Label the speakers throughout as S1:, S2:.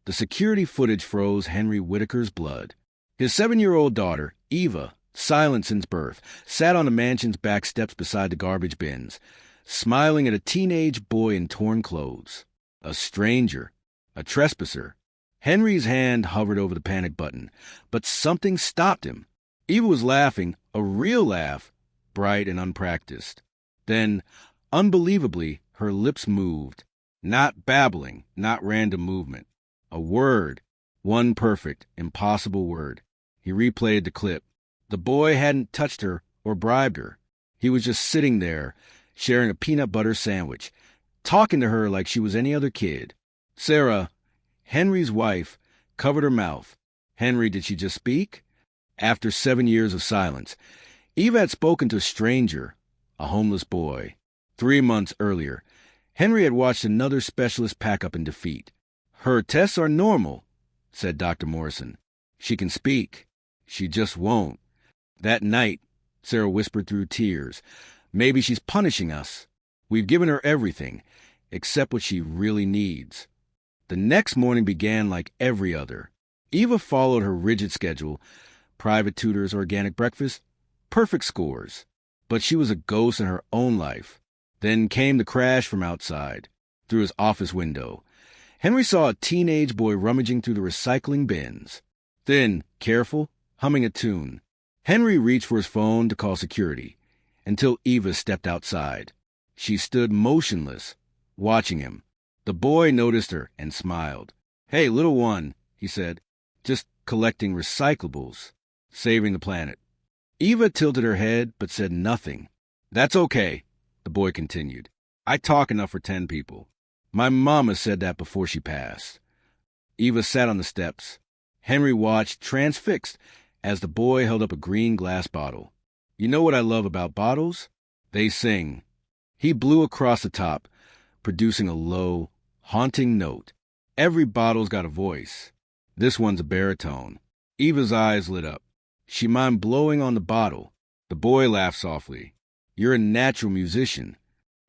S1: The security footage froze Henry Whitaker's blood. His 7-year-old daughter, Eva, silent since birth, sat on the mansion's back steps beside the garbage bins, smiling at a teenage boy in torn clothes. A stranger, a trespasser. Henry's hand hovered over the panic button, but something stopped him. Eva was laughing, a real laugh, bright and unpracticed. Then, unbelievably, her lips moved. Not babbling, not random movement. A word. One perfect, impossible word. He replayed the clip. The boy hadn't touched her or bribed her. He was just sitting there, sharing a peanut butter sandwich, talking to her like she was any other kid. Sarah, Henry's wife, covered her mouth. Henry, did she just speak? After 7 years of silence, Eva had spoken to a stranger, a homeless boy. 3 months earlier, Henry had watched another specialist pack up in defeat. Her tests are normal, said Dr. Morrison. She can speak. She just won't. That night, Sarah whispered through tears, maybe she's punishing us. We've given her everything, except what she really needs. The next morning began like every other. Eva followed her rigid schedule, private tutors, organic breakfast, perfect scores. But she was a ghost in her own life. Then came the crash from outside, through his office window. Henry saw a teenage boy rummaging through the recycling bins. Then, careful, humming a tune. Henry reached for his phone to call security, until Eva stepped outside. She stood motionless, watching him. The boy noticed her and smiled. "Hey, little one," he said, "just collecting recyclables, saving the planet." Eva tilted her head but said nothing. "That's okay," the boy continued. "I talk enough for 10 people. My mama said that before she passed." Eva sat on the steps. Henry watched, transfixed, as the boy held up a green glass bottle. "You know what I love about bottles? They sing." He blew across the top, producing a low, haunting note. Every bottle's got a voice. This one's a baritone. Eva's eyes lit up. She mind blowing on the bottle. The boy laughed softly. "You're a natural musician."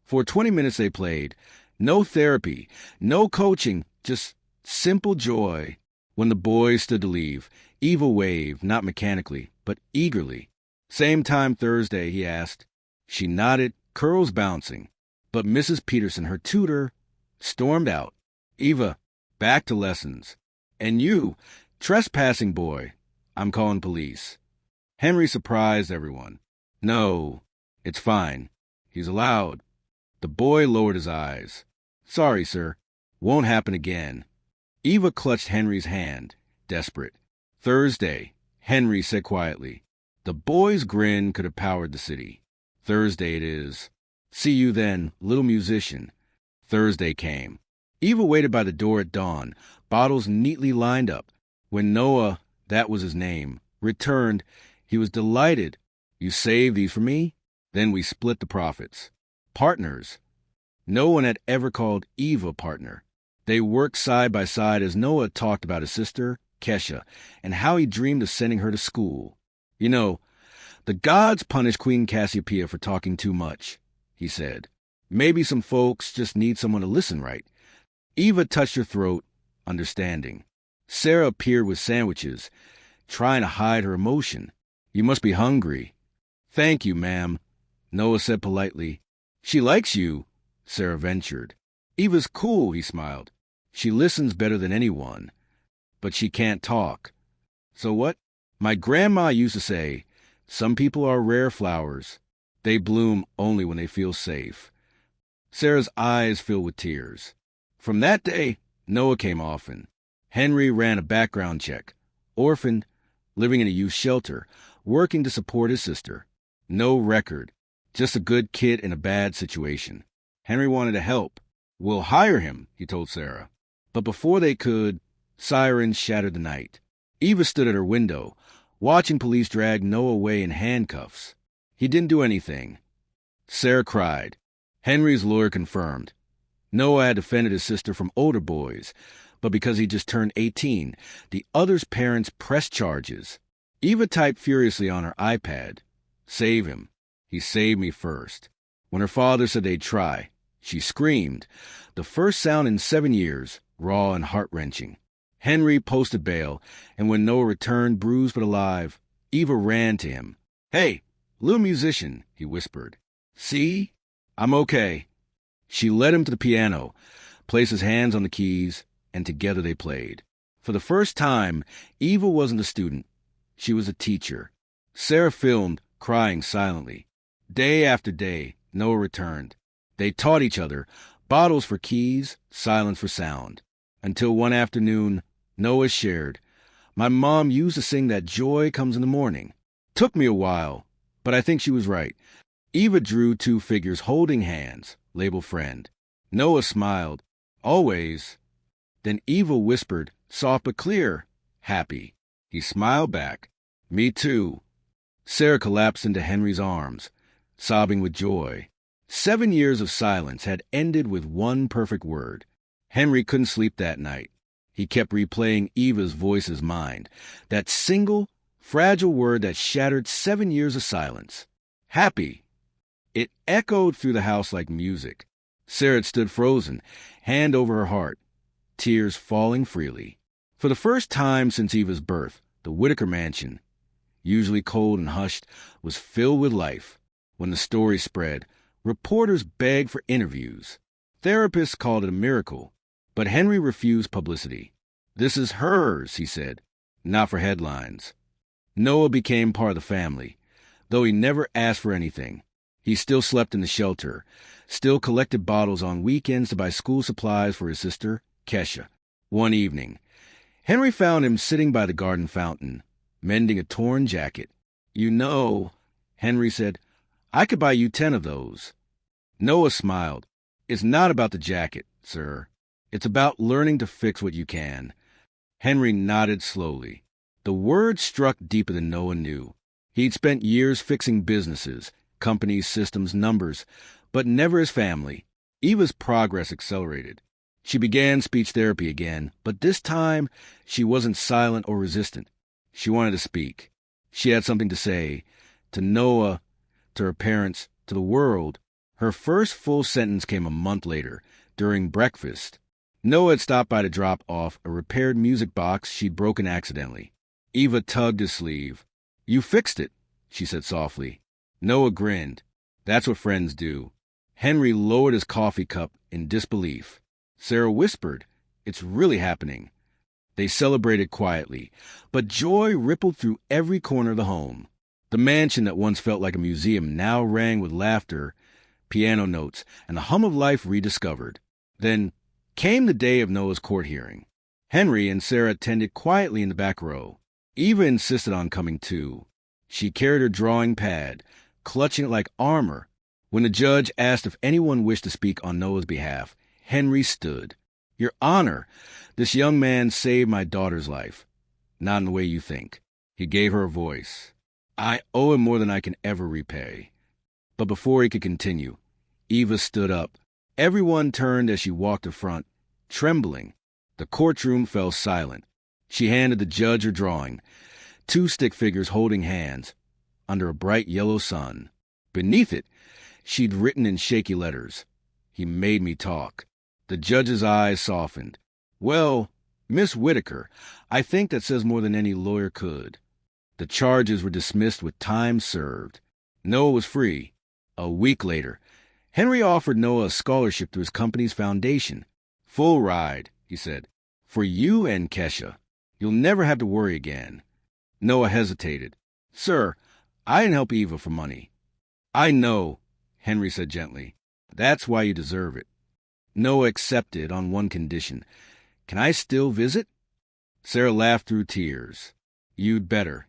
S1: For 20 minutes they played. No therapy, no coaching, just simple joy. When the boy stood to leave, Eva waved, not mechanically, but eagerly. "Same time Thursday," he asked. She nodded, curls bouncing. But Mrs. Peterson, her tutor, stormed out. "Eva, back to lessons. And you, trespassing boy, I'm calling police." Henry surprised everyone. "No, it's fine. He's allowed." The boy lowered his eyes. "Sorry, sir. Won't happen again." Eva clutched Henry's hand, desperate. "Thursday," Henry said quietly. The boy's grin could have powered the city. "Thursday it is. See you then, little musician." Thursday came. Eva waited by the door at dawn, bottles neatly lined up. When Noah, that was his name, returned, he was delighted. "You saved these for me?" Then we split the profits. Partners. No one had ever called Eva partner. They worked side by side as Noah talked about his sister, Kesha, and how he dreamed of sending her to school. "You know, the gods punished Queen Cassiopeia for talking too much," he said. "Maybe some folks just need someone to listen right." Eva touched her throat, understanding. Sarah appeared with sandwiches, trying to hide her emotion. "You must be hungry." "Thank you, ma'am," Noah said politely. "She likes you," Sarah ventured. "Eva's cool," he smiled. "She listens better than anyone. But she can't talk." "So what?" "My grandma used to say, some people are rare flowers. They bloom only when they feel safe." Sarah's eyes filled with tears. From that day, Noah came often. Henry ran a background check. Orphaned, living in a youth shelter, working to support his sister. No record, just a good kid in a bad situation. Henry wanted to help. "We'll hire him," he told Sarah. But before they could, sirens shattered the night. Eva stood at her window, watching police drag Noah away in handcuffs. He didn't do anything. Sarah cried. Henry's lawyer confirmed. Noah had defended his sister from older boys, but because he just turned 18, the other's parents pressed charges. Eva typed furiously on her iPad. "Save him. He saved me first." When her father said they'd try, she screamed. The first sound in 7 years, raw and heart-wrenching. Henry posted bail, and when Noah returned, bruised but alive, Eva ran to him. "Hey, little musician," he whispered. "See? I'm okay." She led him to the piano, placed his hands on the keys, and together they played. For the first time, Eva wasn't a student. She was a teacher. Sarah filmed, crying silently. Day after day, Noah returned. They taught each other, bottles for keys, silence for sound. Until one afternoon, Noah shared, "My mom used to sing that joy comes in the morning. Took me a while, but I think she was right." Eva drew two figures holding hands, labeled friend. Noah smiled. "Always." Then Eva whispered, soft but clear, "Happy." He smiled back. "Me too." Sarah collapsed into Henry's arms, sobbing with joy. 7 years of silence had ended with one perfect word. Henry couldn't sleep that night. He kept replaying Eva's voice's mind, that single, fragile word that shattered 7 years of silence. Happy. It echoed through the house like music. Sarah had stood frozen, hand over her heart, tears falling freely. For the first time since Eva's birth, the Whitaker mansion, usually cold and hushed, was filled with life. When the story spread, reporters begged for interviews. Therapists called it a miracle, but Henry refused publicity. "This is hers," he said, "not for headlines." Noah became part of the family, though he never asked for anything. He still slept in the shelter, still collected bottles on weekends to buy school supplies for his sister, Kesha. One evening, Henry found him sitting by the garden fountain, mending a torn jacket. "You know," Henry said, "I could buy you 10 of those." Noah smiled. "It's not about the jacket, sir. It's about learning to fix what you can." Henry nodded slowly. The word struck deeper than Noah knew. He'd spent years fixing businesses, companies, systems, numbers, but never his family. Eva's progress accelerated. She began speech therapy again, but this time she wasn't silent or resistant. She wanted to speak. She had something to say, to Noah, to her parents, to the world. Her first full sentence came a month later, during breakfast. Noah had stopped by to drop off a repaired music box she'd broken accidentally. Eva tugged his sleeve. "You fixed it," she said softly. Noah grinned. "That's what friends do." Henry lowered his coffee cup in disbelief. Sarah whispered, "It's really happening." They celebrated quietly, but joy rippled through every corner of the home. The mansion that once felt like a museum now rang with laughter, piano notes, and the hum of life rediscovered. Then came the day of Noah's court hearing. Henry and Sarah attended quietly in the back row. Eva insisted on coming too. She carried her drawing pad, clutching it like armor. When the judge asked if anyone wished to speak on Noah's behalf, Henry stood. "Your Honor, this young man saved my daughter's life. Not in the way you think." He gave her a voice. "I owe him more than I can ever repay." But before he could continue, Eva stood up. Everyone turned as she walked to front, trembling. The courtroom fell silent. She handed the judge her drawing, 2 stick figures holding hands, under a bright yellow sun. Beneath it, she'd written in shaky letters, "He made me talk." The judge's eyes softened. "Well, Miss Whitaker, I think that says more than any lawyer could." The charges were dismissed with time served. Noah was free. A week later, Henry offered Noah a scholarship to his company's foundation. "Full ride," he said, "for you and Kesha. You'll never have to worry again." Noah hesitated. "Sir, I didn't help Eva for money." "I know," Henry said gently. "That's why you deserve it." Noah accepted on one condition. "Can I still visit?" Sarah laughed through tears. "You'd better."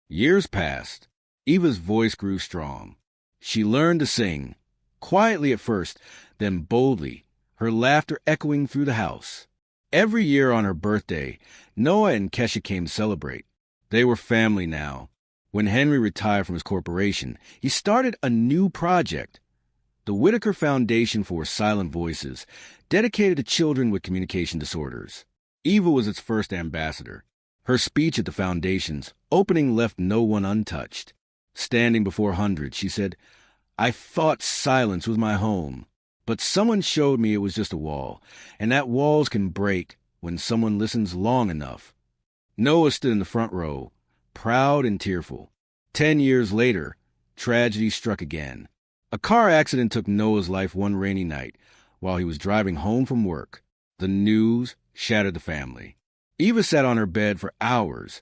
S1: Years passed. Eva's voice grew strong. She learned to sing, quietly at first, then boldly, her laughter echoing through the house. Every year on her birthday, Noah and Kesha came to celebrate. They were family now. When Henry retired from his corporation, he started a new project, the Whitaker Foundation for Silent Voices, dedicated to children with communication disorders. Eva was its first ambassador. Her speech at the foundation's opening left no one untouched. Standing before hundreds, she said, "I thought silence was my home, but someone showed me it was just a wall, and that walls can break, when someone listens long enough. Noah stood in the front row, proud and tearful. 10 years later, tragedy struck again. A car accident took Noah's life one rainy night while he was driving home from work. The news shattered the family. Eva sat on her bed for hours,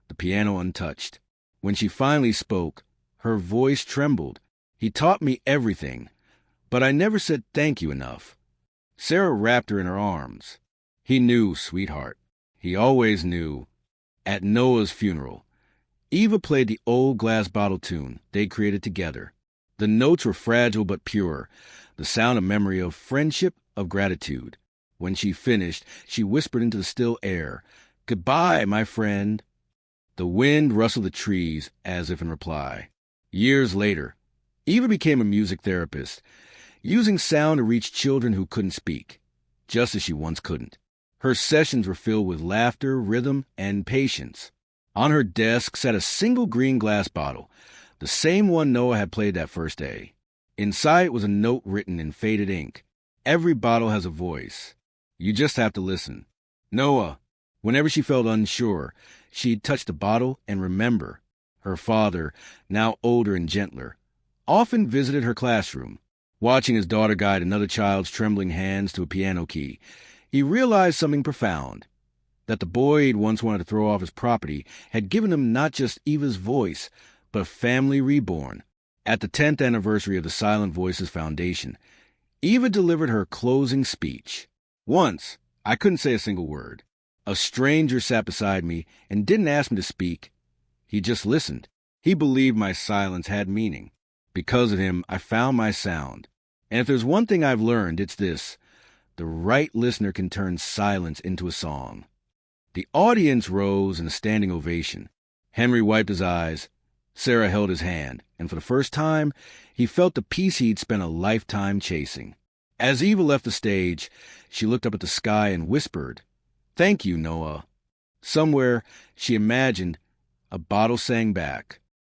S1: the piano untouched. When she finally spoke, her voice trembled. "He taught me everything, but I never said thank you enough." Sarah wrapped her in her arms. "He knew, sweetheart. He always knew." At Noah's funeral, Eva played the old glass bottle tune they created together. The notes were fragile but pure, the sound of memory, of friendship, of gratitude. When she finished, she whispered into the still air, "Goodbye, my friend." The wind rustled the trees as if in reply. Years later, Eva became a music therapist, using sound to reach children who couldn't speak, just as she once couldn't. Her sessions were filled with laughter, rhythm, and patience. On her desk sat a single green glass bottle, the same one Noah had played that first day. Inside was a note written in faded ink. "Every bottle has a voice. You just have to listen." Noah, whenever she felt unsure, she'd touch the bottle and remember. Her father, now older and gentler, often visited her classroom. Watching his daughter guide another child's trembling hands to a piano key, he realized something profound, that the boy he'd once wanted to throw off his property had given him not just Eva's voice, but a family reborn. At the 10th anniversary of the Silent Voices Foundation, Eva delivered her closing speech. "Once, I couldn't say a single word. A stranger sat beside me and didn't ask me to speak. He just listened. He believed my silence had meaning. Because of him, I found my sound. And if there's one thing I've learned, it's this: the right listener can turn silence into a song." The audience rose in a standing ovation. Henry wiped his eyes. Sarah held his hand, and for the first time, he felt the peace he'd spent a lifetime chasing. As Eva left the stage, she looked up at the sky and whispered, "Thank you, Noah." Somewhere, she imagined, a bottle sang back,